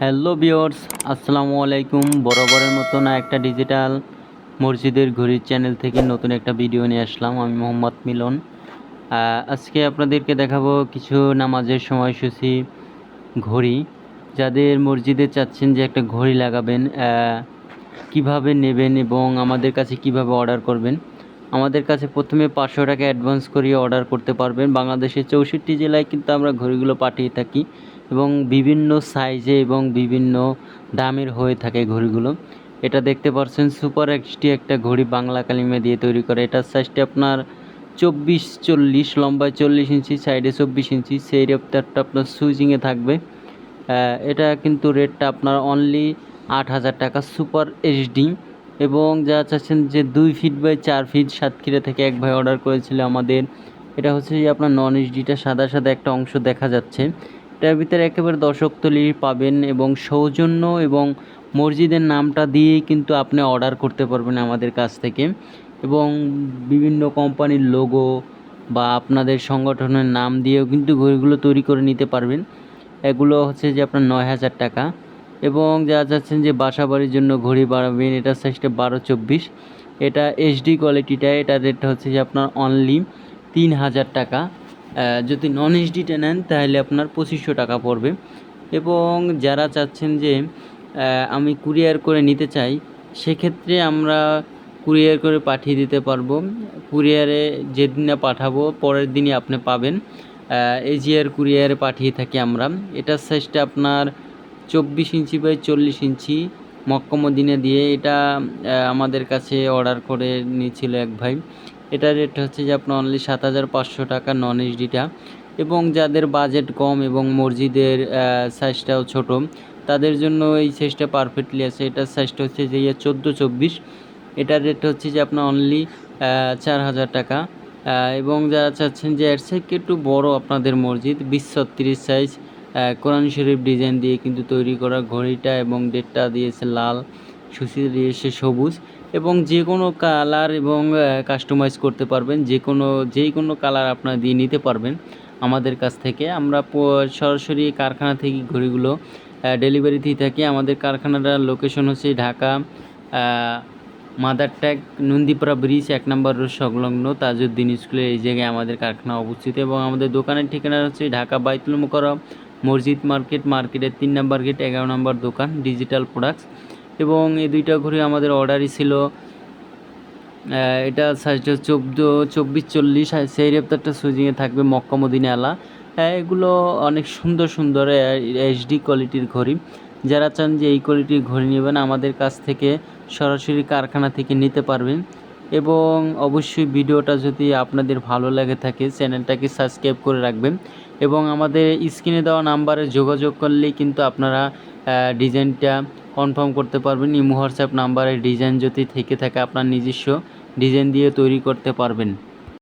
Hello viewers, আসসালামু আলাইকুম। বরাবরের মতন একটা ডিজিটাল মসজিদের ঘড়ির চ্যানেল থেকে নতুন একটা ভিডিও নিয়ে আসলাম। আমি মোহাম্মদ মিলন। আজকে আপনাদেরকে দেখাবো কিছু নামাজের সময়সূচি ঘড়ি। যাদের মসজিদে চাচ্ছেন যে একটা ঘড়ি লাগাবেন, কিভাবে নেবেন এবং আমাদের কাছে কিভাবে অর্ডার করবেন। আমাদের কাছে প্রথমে 500 টাকা অ্যাডভান্স করিয়ে অর্ডার করতে পারবেন। বাংলাদেশের 64 জেলায় কিন্তু আমরা ঘড়িগুলো পাঠিয়ে থাকি এবং বিভিন্ন সাইজে এবং বিভিন্ন দামের হয়ে থাকে ঘড়িগুলো। এটা দেখতে পাচ্ছেন সুপার এক্সটি একটা ঘড়ি বাংলা কালিমা দিয়ে তৈরি করে। এটার সাইজটা আপনার 24-40, লম্বায় 40 ইঞ্চি, সাইডে 24 ইঞ্চি। সেই রেপ্টারটা আপনার সুইচিংয়ে থাকবে। এটা কিন্তু রেটটা আপনার অনলি 8,000 টাকা সুপার এইচডি। এবং যারা চাচ্ছেন যে 2 ফিট বাই 4 ফিট, সাতক্ষীরা থেকে এক ভাই অর্ডার করেছিল আমাদের। এটা হচ্ছে যে আপনার নন এইচডিটা সাদা সাদা একটা অংশ দেখা যাচ্ছে। এটার ভিতরে একেবারে দশকতলি পাবেন এবং সৌজন্য এবং মসজিদের নামটা দিয়েই কিন্তু আপনি অর্ডার করতে পারবেন আমাদের কাছ থেকে। এবং বিভিন্ন কোম্পানির লোগো বা আপনাদের সংগঠনের নাম দিয়েও কিন্তু ঘড়িগুলো তৈরি করে নিতে পারবেন। এগুলো হচ্ছে যে আপনার 9,000 টাকা। এবং যারা চাচ্ছেন যে বাসা বাড়ির জন্য ঘড়ি বানাবেন, এটার সাইজটা 12-24। এটা এইচডি কোয়ালিটিটা, এটার রেটটা হচ্ছে যে আপনার অনলি 3,000 টাকা। যদি নন এইচডিটা নেন তাহলে আপনার 2500 টাকা পড়বে। এবং যারা চাচ্ছেন যে আমি কুরিয়ার করে নিতে চাই, সেক্ষেত্রে আমরা কুরিয়ার করে পাঠিয়ে দিতে পারবো। কুরিয়ারে যেদিন না পাঠাবো পরের দিনই আপনি পাবেন। এজিআর কুরিয়ারে পাঠিয়ে থাকি আমরা। এটার সাইজটা আপনার 24 inch by 40 inch, Mecca Medina দিয়ে। এটা আমাদের কাছে অর্ডার করে নিয়েছিল এক ভাই। এটার রেট হচ্ছে যে আপনার অনলি 7,500 টাকা নন এইচডিটা। এবং যাদের বাজেট কম এবং মসজিদের সাইজটাও ছোট, তাদের জন্য এই সাইজটা পারফেক্টলি আছে। এটার সাইজটা হচ্ছে যে 14-24। এটার রেট হচ্ছে যে আপনার অনলি 4,000 টাকা। এবং যারা চাচ্ছেন যে এর থেকে একটু বড় আপনাদের মসজিদ, 20-36 সাইজ, কোরআন শরীফ ডিজাইন দিয়ে কিন্তু তৈরি করা ঘড়িটা, এবং ডেটটা দিয়েছে লাল, সূচি দিয়েছে সবুজ। এবং যে কোনো কালার এবং কাস্টমাইজ করতে পারবেন। যেই কোনো কালার আপনারা দিয়ে নিতে পারবেন আমাদের কাছ থেকে। আমরা সরাসরি কারখানা থেকে ঘড়িগুলো ডেলিভারি দিয়ে থাকি। আমাদের কারখানাটার লোকেশন হচ্ছে Dhaka mother tag, Nandipara bridge 1 নম্বর রোড সংলগ্ন তাজউদ্দিন স্কুলের এই জায়গায় আমাদের কারখানা অবস্থিত। এবং আমাদের দোকানের ঠিকানা হচ্ছে ঢাকা বাইতুল মোকাররম মসজিদ মার্কেটের 3 নম্বর গেট, 11 নম্বর দোকান, ডিজিটাল প্রোডাক্টস। এবং এই দুইটা ঘড়ি আমাদের অর্ডারই ছিল। এটা সাইজটা 24-40, সেই রেপ্টারটা সুইচিংয়ে থাকবে মক্কা মদিনা আলা। এগুলো অনেক সুন্দর সুন্দর এইচডি কোয়ালিটির ঘড়ি। যারা চান যে এই কোয়ালিটির ঘড়ি নেবেন, আমাদের কাছ থেকে সরাসরি কারখানা থেকে নিতে পারবেন। এবং অবশ্যই ভিডিওটা যদি আপনাদের ভালো লাগে থাকে, চ্যানেলটাকে সাবস্ক্রাইব করে রাখবেন। এবং আমাদের স্ক্রিনে দেওয়া নাম্বারে যোগাযোগ করলেই কিন্তু আপনারা ডিজাইনটা কনফার্ম করতে পারবেন। ইমো হোয়াটসঅ্যাপ নাম্বারে ডিজাইন যদি থেকে থাকে আপনার নিজস্ব, ডিজাইন দিয়ে তৈরি করতে পারবেন।